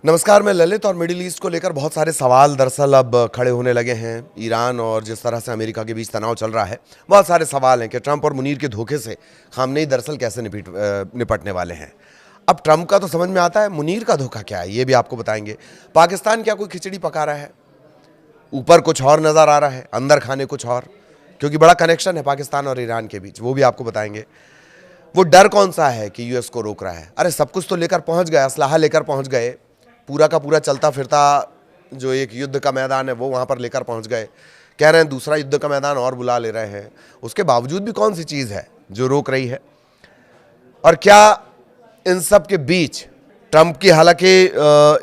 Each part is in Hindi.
नमस्कार, मैं ललित। और मिडिल ईस्ट को लेकर बहुत सारे सवाल दरअसल अब खड़े होने लगे हैं। ईरान और जिस तरह से अमेरिका के बीच तनाव चल रहा है, बहुत सारे सवाल हैं कि ट्रंप और मुनीर के धोखे से खामनेई दरअसल कैसे निपटने वाले हैं। अब ट्रंप का तो समझ में आता है, मुनीर का धोखा क्या है ये भी आपको बताएंगे। पाकिस्तान क्या कोई खिचड़ी पका रहा है? ऊपर कुछ और नज़र आ रहा है, अंदर खाने कुछ और, क्योंकि बड़ा कनेक्शन है पाकिस्तान और ईरान के बीच, वो भी आपको बताएंगे। वो डर कौन सा है कि यूएस को रोक रहा है? अरे सब कुछ तो लेकर पहुंच गए, असलाहा लेकर पहुंच गए, पूरा का पूरा चलता फिरता जो एक युद्ध का मैदान है वो वहाँ पर लेकर पहुँच गए। कह रहे हैं दूसरा युद्ध का मैदान और बुला ले रहे हैं। उसके बावजूद भी कौन सी चीज़ है जो रोक रही है? और क्या इन सब के बीच ट्रंप की, हालांकि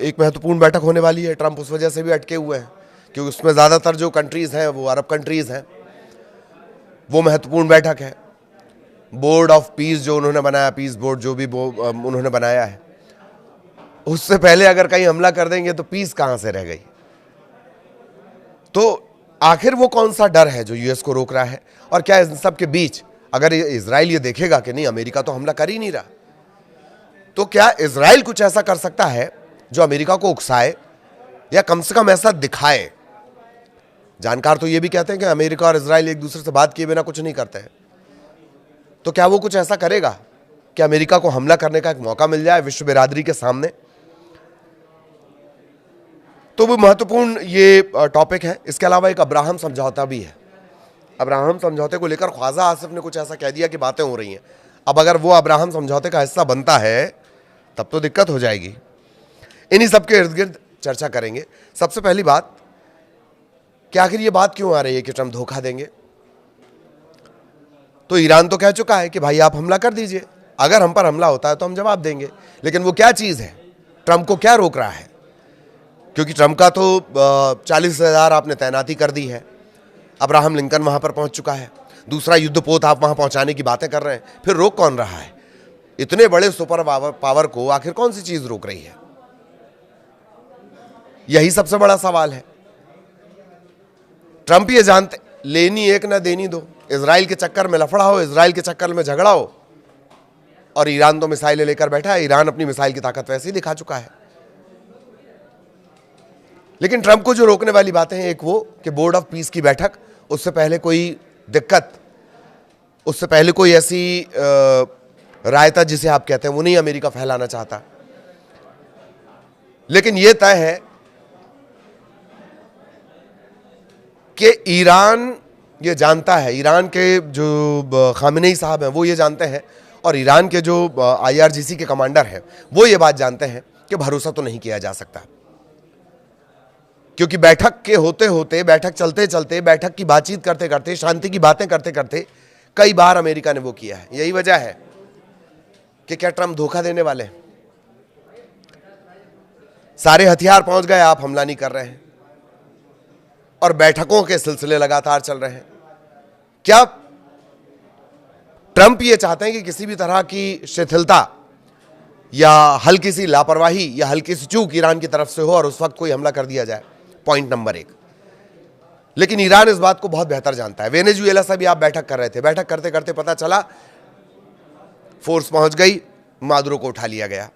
एक महत्वपूर्ण बैठक होने वाली है, ट्रंप उस वजह से भी अटके हुए हैं क्योंकि उसमें ज़्यादातर जो कंट्रीज़ हैं वो अरब कंट्रीज़ हैं। वो महत्वपूर्ण बैठक है। बोर्ड ऑफ पीस जो उन्होंने बनाया, पीस बोर्ड जो भी उन्होंने बनाया है, उससे पहले अगर कहीं हमला कर देंगे तो पीस कहां से रह गई? तो आखिर वो कौन सा डर है जो यूएस को रोक रहा है? और क्या इन सब के बीच अगर इजराइल ये देखेगा कि नहीं, अमेरिका तो हमला कर ही नहीं रहा, तो क्या इजराइल कुछ ऐसा कर सकता है जो अमेरिका को उकसाए या कम से कम ऐसा दिखाए? जानकार तो ये भी कहते हैं कि अमेरिका और इजराइल एक दूसरे से बात किए बिना कुछ नहीं करते हैं। तो क्या वो कुछ ऐसा करेगा कि अमेरिका को हमला करने का एक मौका मिल जाए विश्व बिरादरी के सामने? तो वो महत्वपूर्ण ये टॉपिक है। इसके अलावा एक अब्राहम समझौता भी है। अब्राहम समझौते को लेकर ख्वाजा आसिफ ने कुछ ऐसा कह दिया कि बातें हो रही हैं। अब अगर वो अब्राहम समझौते का हिस्सा बनता है तब तो दिक्कत हो जाएगी। इन्हीं सब के इर्द गिर्द चर्चा करेंगे। सबसे पहली बात कि आखिर ये बात क्यों आ रही है कि ट्रंप धोखा देंगे? तो ईरान तो कह चुका है कि भाई आप हमला कर दीजिए, अगर हम पर हमला होता है तो हम जवाब देंगे। लेकिन वो क्या चीज़ है? ट्रंप को क्या रोक रहा है? क्योंकि ट्रंप का तो 40,000 आपने तैनाती कर दी है। अब्राहम लिंकन वहाँ पर पहुँच चुका है। दूसरा युद्धपोत आप वहाँ पहुँचाने की बातें कर रहे हैं। फिर रोक कौन रहा है? इतने बड़े सुपर पावर को आखिर कौन सी चीज़ रोक रही है? यही सबसे बड़ा सवाल है। ट्रंप ये जानते, लेनी एक ना देनी दो। इजराइल के चक्कर में लफड़ा हो, इजराइल के चक्कर में झगड़ा हो, और ईरान तो मिसाइलें लेकर बैठा है। ईरान अपनी मिसाइल की ताकत वैसे ही दिखा चुका है। लेकिन ट्रंप को जो रोकने वाली बातें हैं, एक वो कि बोर्ड ऑफ पीस की बैठक, उससे पहले कोई दिक्कत, उससे पहले कोई ऐसी रायता जिसे आप कहते हैं वो नहीं अमेरिका फैलाना चाहता। लेकिन यह तय है कि ईरान ये जानता है, ईरान के जो खामेनेई साहब हैं वो ये जानते हैं, और ईरान के जो IRGC के कमांडर हैं वो ये बात जानते हैं कि भरोसा तो नहीं किया जा सकता। क्योंकि बैठक के होते होते, बैठक चलते चलते, बैठक की बातचीत करते करते, शांति की बातें करते करते कई बार अमेरिका ने वो किया है। यही वजह है कि क्या ट्रंप धोखा देने वाले हैं? सारे हथियार पहुंच गए, आप हमला नहीं कर रहे हैं, और बैठकों के सिलसिले लगातार चल रहे हैं। क्या ट्रंप ये चाहते हैं कि किसी भी तरह की शिथिलता या हल्की सी लापरवाही या हल्की सी चूक ईरान की तरफ से हो और उस वक्त कोई हमला कर दिया जाए? Point number 1। लेकिन ईरान इस बात को बहुत बेहतर जानता है। वेनेजुएला से भी आप बैठक कर रहे थे, बैठक करते करते पता चला फोर्स पहुंच गई, मादुरो को उठा लिया गया।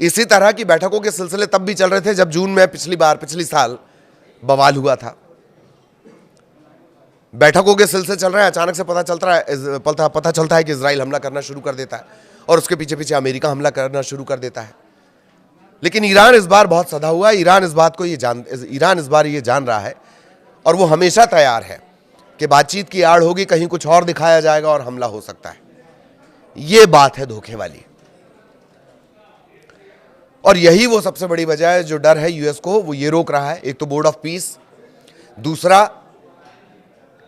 इसी तरह की बैठकों के सिलसिले तब भी चल रहे थे जब जून में पिछली साल बवाल हुआ था। बैठकों के सिलसिले चल रहे हैं, अचानक से पता चलता है कि इजराइल हमला करना शुरू कर देता है, और उसके पीछे पीछे अमेरिका हमला करना शुरू कर देता है। लेकिन ईरान इस बार बहुत सधा हुआ है। ईरान इस बार ये जान रहा है, और वो हमेशा तैयार है कि बातचीत की आड़ होगी, कहीं कुछ और दिखाया जाएगा और हमला हो सकता है। ये बात है धोखे वाली, और यही वो सबसे बड़ी वजह है जो डर है यूएस को, वो ये रोक रहा है। एक तो बोर्ड ऑफ पीस, दूसरा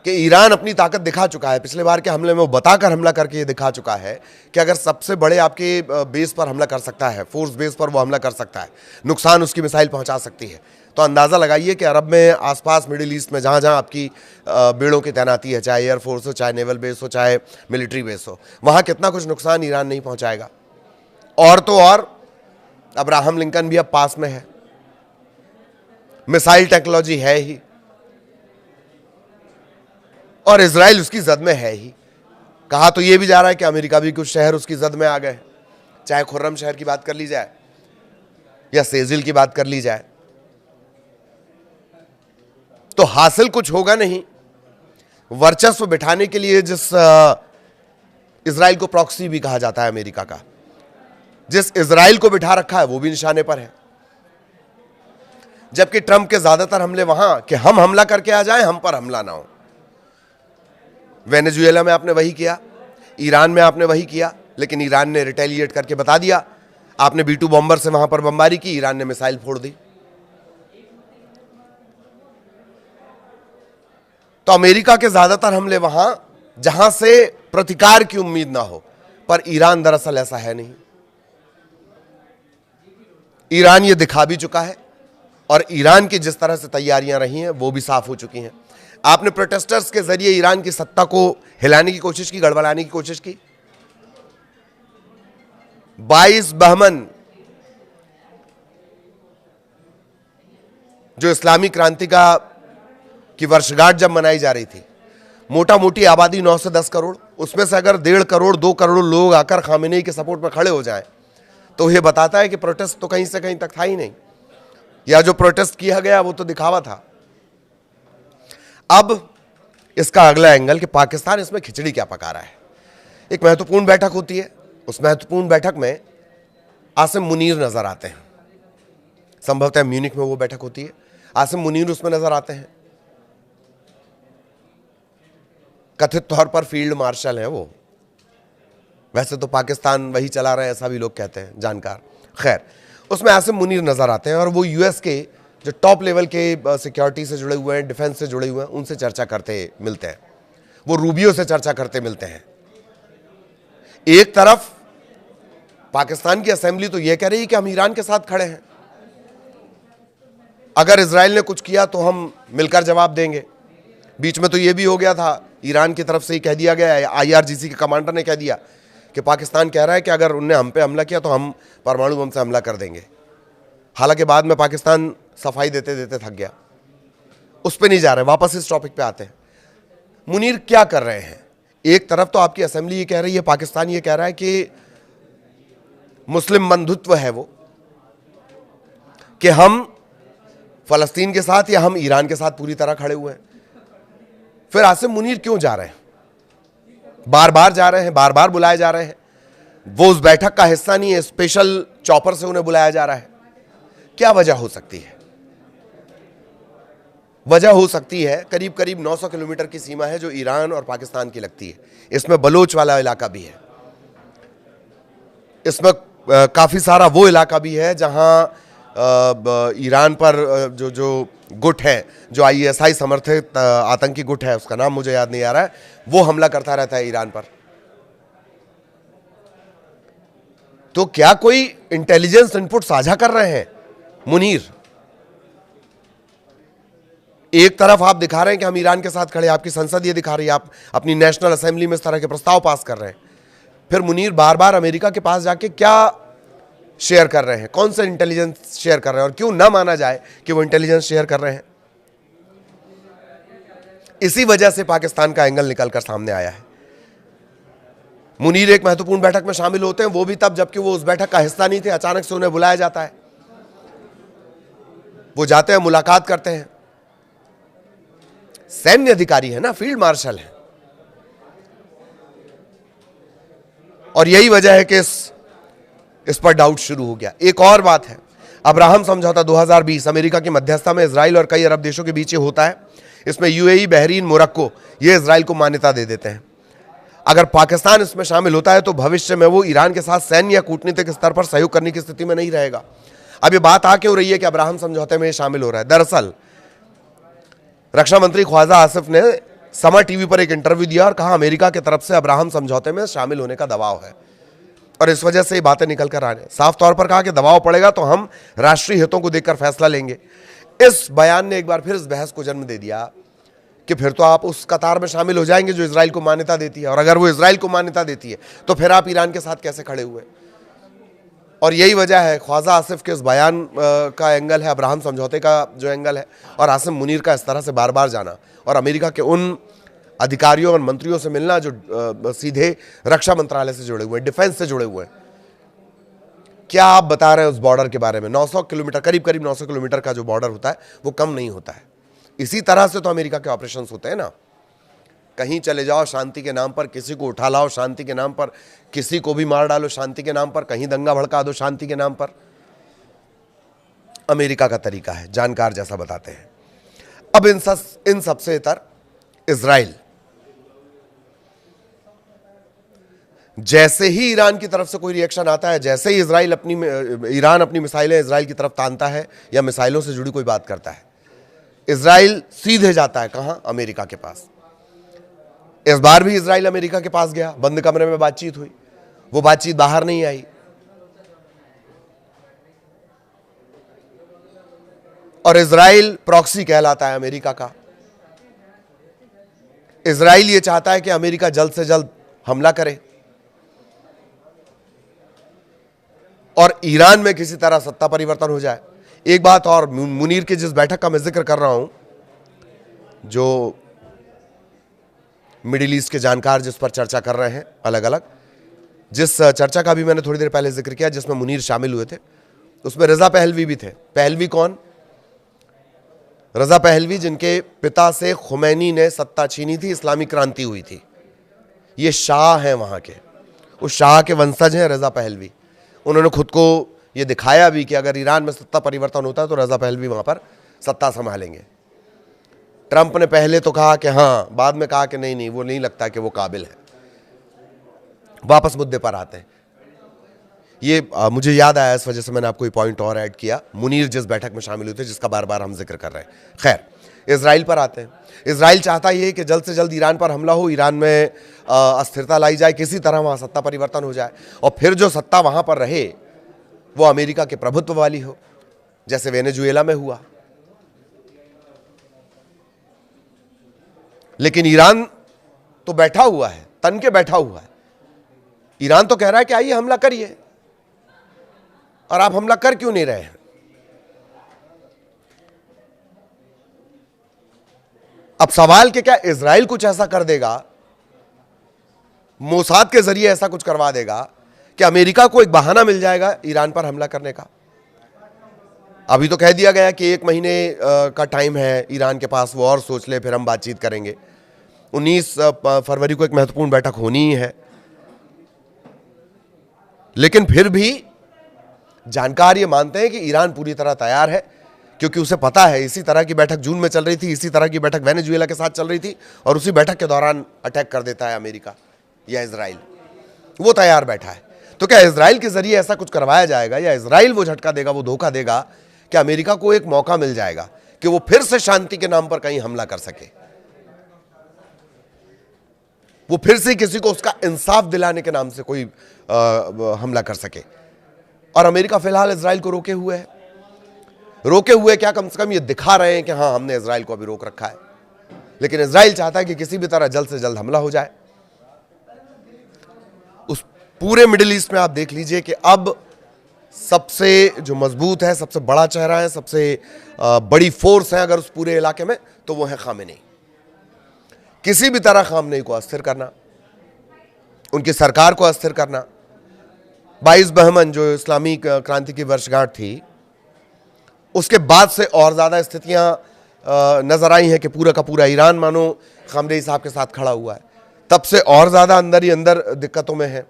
कि ईरान अपनी ताकत दिखा चुका है। पिछले बार के हमले में वो बताकर हमला करके ये दिखा चुका है कि अगर सबसे बड़े आपके बेस पर हमला कर सकता है, फोर्स बेस पर वो हमला कर सकता है, नुकसान उसकी मिसाइल पहुंचा सकती है। तो अंदाज़ा लगाइए कि अरब में, आसपास मिडिल ईस्ट में जहाँ जहाँ आपकी बेड़ों की तैनाती है, चाहे एयरफोर्स हो, चाहे नेवल बेस हो, चाहे मिलिट्री बेस हो, वहाँ कितना कुछ नुकसान ईरान नहीं पहुँचाएगा। और तो और अब्राहम लिंकन भी अब पास में है, मिसाइल टेक्नोलॉजी है ही, और इजराइल उसकी जद में है ही। कहा तो ये भी जा रहा है कि अमेरिका भी कुछ शहर उसकी जद में आ गए, चाहे खुर्रम शहर की बात कर ली जाए या सेजिल की बात कर ली जाए, तो हासिल कुछ होगा नहीं। वर्चस्व बिठाने के लिए जिस इजराइल को प्रॉक्सी भी कहा जाता है अमेरिका का, जिस इजराइल को बिठा रखा है वो भी निशाने पर है। जबकि ट्रंप के ज्यादातर हमले वहां कि हम हमला करके आ जाएं, हम पर हमला ना हो। वेनेजुएला में आपने वही किया, ईरान में आपने वही किया, लेकिन ईरान ने रिटेलिएट करके बता दिया। आपने B-2 बॉम्बर से वहां पर बमबारी की, ईरान ने मिसाइल फोड़ दी। तो अमेरिका के ज्यादातर हमले वहां जहां से प्रतिकार की उम्मीद ना हो, पर ईरान दरअसल ऐसा है नहीं। ईरान ये दिखा भी चुका है और ईरान की जिस तरह से तैयारियां रही हैं वो भी साफ हो चुकी हैं। आपने प्रोटेस्टर्स के जरिए ईरान की सत्ता को हिलाने की कोशिश की, गड़बड़ाने की कोशिश की। 22 बहमन जो इस्लामी क्रांति की वर्षगांठ जब मनाई जा रही थी, मोटा मोटी आबादी 9 से 10 करोड़, उसमें से अगर 1.5 करोड़ 2 करोड़ लोग आकर खामेनेई के सपोर्ट में खड़े हो जाएं, तो यह बताता है कि प्रोटेस्ट तो कहीं से कहीं तक था ही नहीं, या जो प्रोटेस्ट किया गया वो तो दिखावा था। अब इसका अगला एंगल कि पाकिस्तान इसमें खिचड़ी क्या पका रहा है। एक महत्वपूर्ण बैठक होती है, उस महत्वपूर्ण बैठक में आसिम मुनीर नजर आते हैं। संभवतः म्यूनिख में वो बैठक होती है, आसिम मुनीर उसमें नजर आते हैं। कथित तौर पर फील्ड मार्शल है वो, वैसे तो पाकिस्तान वही चला रहे हैं ऐसा भी लोग कहते हैं जानकार। खैर, उसमें आसिम मुनीर नजर आते हैं और वो यूएस के जो टॉप लेवल के सिक्योरिटी से जुड़े हुए हैं, डिफेंस से जुड़े हुए हैं, उनसे चर्चा करते मिलते हैं। वो रूबियो से चर्चा करते मिलते हैं। एक तरफ पाकिस्तान की असेंबली तो यह कह रही है कि हम ईरान के साथ खड़े हैं, अगर इजराइल ने कुछ किया तो हम मिलकर जवाब देंगे। बीच में तो यह भी हो गया था, ईरान की तरफ से ही कह दिया गया, IRGC के कमांडर ने कह दिया कि पाकिस्तान कह रहा है कि अगर उनने हम पे हमला किया तो हम परमाणु बम से हमला कर देंगे। हालांकि बाद में पाकिस्तान सफाई देते देते थक गया, उस पर नहीं जा रहे, वापस इस टॉपिक पे आते हैं। मुनीर क्या कर रहे हैं? एक तरफ तो आपकी असेंबली ये कह रही है, पाकिस्तान ये कह रहा है कि मुस्लिम बंधुत्व है वो, कि हम फलस्तीन के साथ या हम ईरान के साथ पूरी तरह खड़े हुए हैं। फिर आसिम मुनीर क्यों जा रहे हैं? बार बार जा रहे हैं, बार बार बुलाए जा रहे हैं। वो उस बैठक का हिस्सा नहीं है, स्पेशल चॉपर से उन्हें बुलाया जा रहा है। क्या वजह हो सकती है? वजह हो सकती है करीब करीब 900 किलोमीटर की सीमा है जो ईरान और पाकिस्तान की लगती है। इसमें बलोच वाला इलाका भी है, इसमें काफी सारा वो इलाका भी है जहां ईरान पर जो गुट है, जो ISI समर्थित आतंकी गुट है, उसका नाम मुझे याद नहीं आ रहा है, वो हमला करता रहता है ईरान पर। तो क्या कोई इंटेलिजेंस इनपुट साझा कर रहे हैं मुनीर? एक तरफ आप दिखा रहे हैं कि हम ईरान के साथ खड़े, आपकी संसद ये दिखा रही है, आप अपनी नेशनल असेंबली में इस तरह के प्रस्ताव पास कर रहे हैं। फिर मुनीर बार बार अमेरिका के पास जाके क्या शेयर कर रहे हैं, कौन सा इंटेलिजेंस शेयर कर रहे हैं, और क्यों ना माना जाए कि वो इंटेलिजेंस शेयर कर रहे हैं? इसी वजह से पाकिस्तान का एंगल निकलकर सामने आया है। मुनीर एक महत्वपूर्ण बैठक में शामिल होते हैं, वो भी तब जबकि वो उस बैठक का हिस्सा नहीं थे, अचानक से उन्हें बुलाया जाता है। वो जाते हैं, मुलाकात करते हैं। सैन्य अधिकारी है ना, फील्ड मार्शल है, और यही वजह है कि इस पर डाउट शुरू हो गया। एक और बात है, अब्राहम समझौता 2020 अमेरिका की मध्यस्थता में इजराइल और कई अरब देशों के बीच होता है। इसमें UAE, बहरीन, मोरक्को ये इजराइल को मान्यता दे देते हैं। अगर पाकिस्तान इसमें शामिल होता है तो भविष्य में वो ईरान के साथ सैन्य या कूटनीतिक स्तर पर सहयोग करने की स्थिति में नहीं रहेगा। अब ये बात आ क्यों रही है कि अब्राहम समझौते में शामिल हो रहा है? दरअसल रक्षा मंत्री ख्वाजा आसिफ ने समा टीवी पर एक इंटरव्यू दिया और कहा अमेरिका की तरफ से अब्राहम समझौते में शामिल होने का दबाव है, और इस वजह से ये बातें निकल कर आ रही हैं। साफ तौर पर कहा कि दबाव पड़ेगा तो हम राष्ट्रीय हितों को देखकर फैसला लेंगे। इस बयान ने एक बार फिर इस बहस को जन्म दे दिया कि फिर तो आप उस कतार में शामिल हो जाएंगे जो इजराइल को मान्यता देती है, और अगर वो इजराइल को मान्यता देती है तो फिर आप ईरान के साथ कैसे खड़े हुए? और यही वजह है ख्वाजा आसिफ के इस बयान का एंगल है, अब्राहम समझौते का जो एंगल है, और आसिम मुनीर का इस तरह से बार बार जाना और अमेरिका के उन अधिकारियों और मंत्रियों से मिलना जो सीधे रक्षा मंत्रालय से जुड़े हुए हैं, डिफेंस से जुड़े हुए हैं। क्या आप बता रहे हैं उस बॉर्डर के बारे में? 900 किलोमीटर, करीब करीब 900 किलोमीटर का जो बॉर्डर होता है वो कम नहीं होता है। इसी तरह से तो अमेरिका के ऑपरेशंस होते हैं ना। कहीं चले जाओ शांति के नाम पर, किसी को उठा लाओ शांति के नाम पर, किसी को भी मार डालो शांति के नाम पर, कहीं दंगा भड़का दो शांति के नाम पर। अमेरिका का तरीका है, जानकार जैसा बताते हैं। अब इन सबसे इतर इजराइल, जैसे ही ईरान की तरफ से कोई रिएक्शन आता है, जैसे ही ईरान अपनी मिसाइलें इजराइल की तरफ तानता है या मिसाइलों से जुड़ी कोई बात करता है, इजराइल सीधे जाता है कहां? अमेरिका के पास। इस बार भी इजराइल अमेरिका के पास गया, बंद कमरे में बातचीत हुई, वो बातचीत बाहर नहीं आई। और इजराइल प्रॉक्सी कहलाता है अमेरिका का। इजराइल ये चाहता है कि अमेरिका जल्द से जल्द हमला करे और ईरान में किसी तरह सत्ता परिवर्तन हो जाए। एक बात और, मुनीर की जिस बैठक का मैं जिक्र कर रहा हूं, जो मिडिल ईस्ट के जानकार जिस पर चर्चा कर रहे हैं अलग अलग, जिस चर्चा का भी मैंने थोड़ी देर पहले जिक्र किया जिसमें मुनीर शामिल हुए थे, उसमें रजा पहलवी भी थे। पहलवी कौन? रजा पहलवी, जिनके पिता से खुमैनी ने सत्ता छीनी थी, इस्लामी क्रांति हुई थी। ये शाह हैं वहां के, उस शाह के वंशज हैं रजा पहलवी। उन्होंने खुद को ये दिखाया भी कि अगर ईरान में सत्ता परिवर्तन होता है तो रजा पहलवी वहां पर सत्ता संभालेंगे। ट्रंप ने पहले तो कहा कि हाँ, बाद में कहा कि नहीं, वो नहीं लगता कि वो काबिल है। वापस मुद्दे पर आते हैं। ये मुझे याद आया, इस वजह से मैंने आपको ये पॉइंट और ऐड किया। मुनीर जिस बैठक में शामिल हुए थे जिसका बार बार हम जिक्र कर रहे हैं। खैर, इजराइल पर आते हैं। इजराइल चाहता ये कि जल्द से जल्द ईरान पर हमला हो, ईरान में अस्थिरता लाई जाए, किसी तरह वहां सत्ता परिवर्तन हो जाए और फिर जो सत्ता वहां पर रहे वो अमेरिका के प्रभुत्व वाली हो, जैसे वेनेजुएला में हुआ। लेकिन ईरान तो बैठा हुआ है, तन के बैठा हुआ है। ईरान तो कह रहा है कि आइए हमला करिए, और आप हमला कर क्यों नहीं रहे हैं? अब सवाल कि क्या इजराइल कुछ ऐसा कर देगा, मोसाद के जरिए ऐसा कुछ करवा देगा कि अमेरिका को एक बहाना मिल जाएगा ईरान पर हमला करने का? अभी तो कह दिया गया कि 1 महीने का टाइम है ईरान के पास, वो और सोच ले, फिर हम बातचीत करेंगे। 19 फरवरी को एक महत्वपूर्ण बैठक होनी ही है। लेकिन फिर भी जानकार ये मानते हैं कि ईरान पूरी तरह तैयार है, क्योंकि उसे पता है इसी तरह की बैठक जून में चल रही थी, इसी तरह की बैठक वेनेजुएला के साथ चल रही थी, और उसी बैठक के दौरान अटैक कर देता है अमेरिका या इजराइल। वो तैयार बैठा है। तो क्या इजराइल के जरिए ऐसा कुछ करवाया जाएगा, या इजराइल वो झटका देगा, वो धोखा देगा कि अमेरिका को एक मौका मिल जाएगा कि वो फिर से शांति के नाम पर कहीं हमला कर सके, वो फिर से किसी को उसका इंसाफ दिलाने के नाम से कोई हमला कर सके? और अमेरिका फिलहाल इजराइल को रोके हुए है। रोके हुए क्या, कम से कम ये दिखा रहे हैं कि हाँ, हमने इजराइल को अभी रोक रखा है। लेकिन इजराइल चाहता है कि किसी भी तरह जल्द से जल्द हमला हो जाए। उस पूरे मिडिल ईस्ट में आप देख लीजिए कि अब सबसे जो मजबूत है, सबसे बड़ा चेहरा है, सबसे बड़ी फोर्स है अगर उस पूरे इलाके में, तो वो है खामेनी। किसी भी तरह खामेनी को अस्थिर करना, उनकी सरकार को अस्थिर करना। 22 बहमन जो इस्लामी क्रांति की वर्षगांठ थी, उसके बाद से और ज्यादा स्थितियां नजर आई हैं कि पूरा का पूरा ईरान मानो खामेनी साहब के साथ खड़ा हुआ है। तब से और ज्यादा अंदर ही अंदर दिक्कतों में है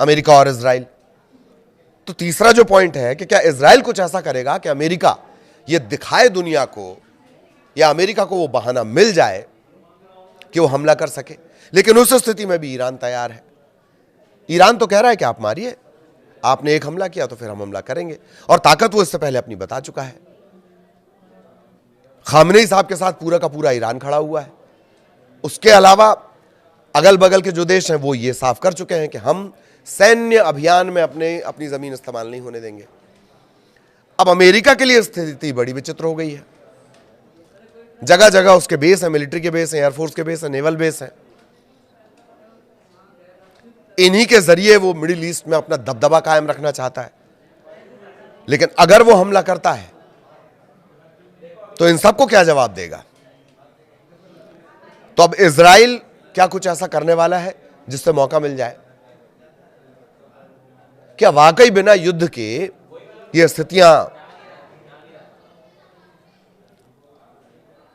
अमेरिका और इजराइल। तो तीसरा जो पॉइंट है कि क्या इजराइल कुछ ऐसा करेगा कि अमेरिका ये दिखाए दुनिया को, या अमेरिका को वो बहाना मिल जाए कि वो हमला कर सके। लेकिन उस स्थिति में भी ईरान तैयार है। ईरान तो कह रहा है कि आप मारिए, आपने एक हमला किया तो फिर हम हमला करेंगे, और ताकत वो इससे पहले अपनी बता चुका है। खामेनी साहब के साथ पूरा का पूरा ईरान खड़ा हुआ है। उसके अलावा अगल बगल के जो देश हैं वो ये साफ कर चुके हैं कि हम सैन्य अभियान में अपनी जमीन इस्तेमाल नहीं होने देंगे। अब अमेरिका के लिए स्थिति बड़ी विचित्र हो गई है। जगह जगह उसके बेस है, मिलिट्री के बेस है, एयरफोर्स के बेस है, नेवल बेस है। इन्हीं के जरिए वो मिडिल ईस्ट में अपना दबदबा कायम रखना चाहता है। लेकिन अगर वो हमला करता है तो इन सबको क्या जवाब देगा? तो अब इजराइल क्या कुछ ऐसा करने वाला है जिससे मौका मिल जाए? क्या वाकई बिना युद्ध के ये स्थितियां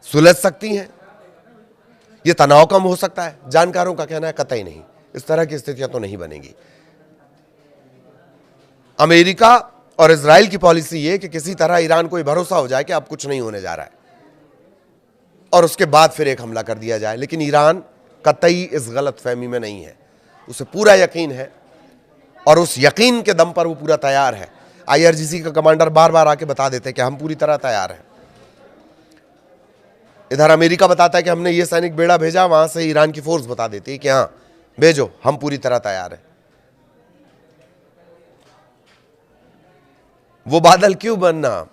सुलझ सकती हैं, ये तनाव कम हो सकता है? जानकारों का कहना है कतई नहीं, इस तरह की स्थितियां तो नहीं बनेंगी। अमेरिका और इजराइल की पॉलिसी ये कि किसी तरह ईरान को भरोसा हो जाए कि अब कुछ नहीं होने जा रहा है और उसके बाद फिर एक हमला कर दिया जाए, लेकिन ईरान कतई इस गलतफहमी में नहीं है, उसे पूरा यकीन है और उस यकीन के दम पर वो पूरा तैयार है। आईआरजीसी का कमांडर बार बार आके बता देते हैं कि हम पूरी तरह तैयार हैं। इधर अमेरिका बताता है कि हमने ये सैनिक बेड़ा भेजा, वहां से ईरान की फोर्स बता देती है कि हाँ भेजो, हम पूरी तरह तैयार हैं। वो बादल क्यों बनना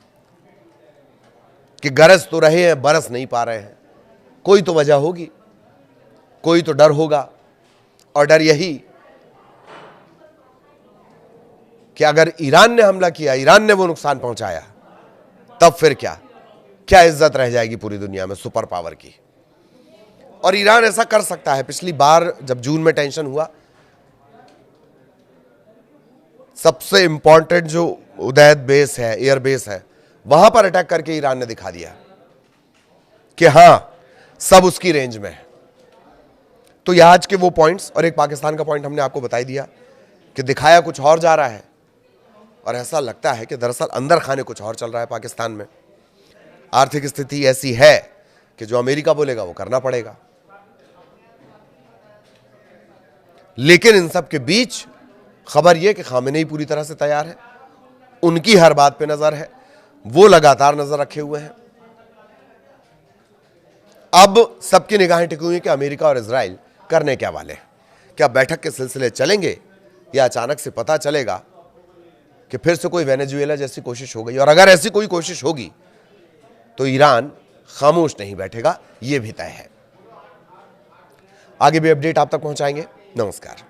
कि गरज तो रहे हैं, बरस नहीं पा रहे हैं? कोई तो वजह होगी, कोई तो डर होगा, और डर यही कि अगर ईरान ने हमला किया, ईरान ने वो नुकसान पहुंचाया, तब फिर क्या इज्जत रह जाएगी पूरी दुनिया में सुपर पावर की? और ईरान ऐसा कर सकता है। पिछली बार जब जून में टेंशन हुआ, सबसे इंपॉर्टेंट जो उदैद बेस है, एयर बेस है, वहां पर अटैक करके ईरान ने दिखा दिया कि हां सब उसकी रेंज में है। तो ये आज के वो पॉइंट्स, और एक पाकिस्तान का पॉइंट हमने आपको बताई दिया कि दिखाया कुछ और जा रहा है और ऐसा लगता है कि दरअसल अंदर खाने कुछ और चल रहा है पाकिस्तान में। आर्थिक स्थिति ऐसी है कि जो अमेरिका बोलेगा वो करना पड़ेगा। लेकिन इन सब के बीच खबर यह कि खामेनेई पूरी तरह से तैयार है, उनकी हर बात पे नजर है, वो लगातार नजर रखे हुए हैं। अब सबकी निगाहें टिकी हुई कि अमेरिका और इजराइल करने क्या वाले हैं। क्या बैठक के सिलसिले चलेंगे या अचानक से पता चलेगा कि फिर से कोई वेनेजुएला जैसी कोशिश हो गई? और अगर ऐसी कोई कोशिश होगी तो ईरान खामोश नहीं बैठेगा, यह भी तय है। आगे भी अपडेट आप तक पहुंचाएंगे। नमस्कार।